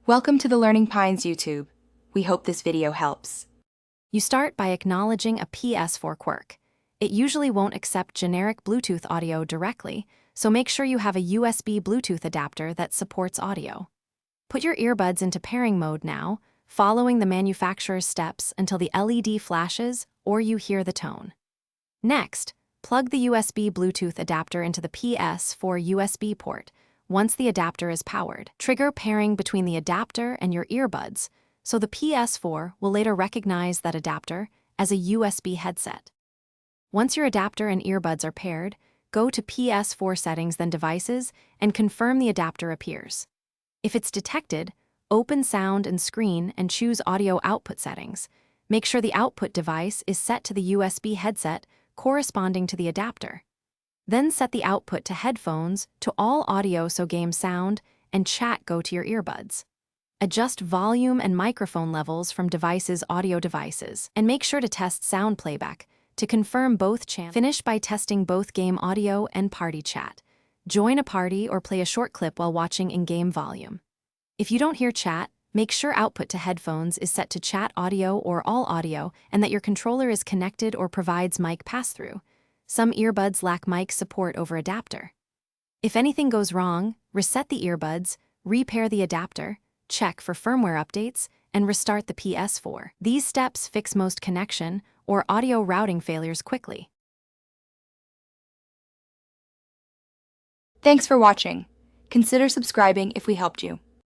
Welcome to the Learning Pines YouTube. We hope this video helps. You start by acknowledging a Ps4 quirk. It usually won't accept generic Bluetooth audio directly, so make sure you have a USB Bluetooth adapter that supports audio. Put your earbuds into pairing mode now, following the manufacturer's steps until the LED flashes or you hear the tone. Next, plug the USB Bluetooth adapter into the Ps4 USB port. Once the adapter is powered, trigger pairing between the adapter and your earbuds, so the Ps4 will later recognize that adapter as a USB headset. Once your adapter and earbuds are paired, go to Ps4 settings, then devices, and confirm the adapter appears. If it's detected, open sound and screen and choose audio output settings. Make sure the output device is set to the USB headset corresponding to the adapter. Then set the output to headphones to all audio so game sound and chat go to your earbuds. Adjust volume and microphone levels from devices' audio devices, and make sure to test sound playback to confirm both channels. Finish by testing both game audio and party chat. Join a party or play a short clip while watching in-game volume. If you don't hear chat, make sure output to headphones is set to chat audio or all audio and that your controller is connected or provides mic pass-through. Some earbuds lack mic support over adapter. If anything goes wrong, reset the earbuds, repair the adapter, check for firmware updates, and restart the Ps4. These steps fix most connection or audio routing failures quickly. Thanks for watching. Consider subscribing if we helped you.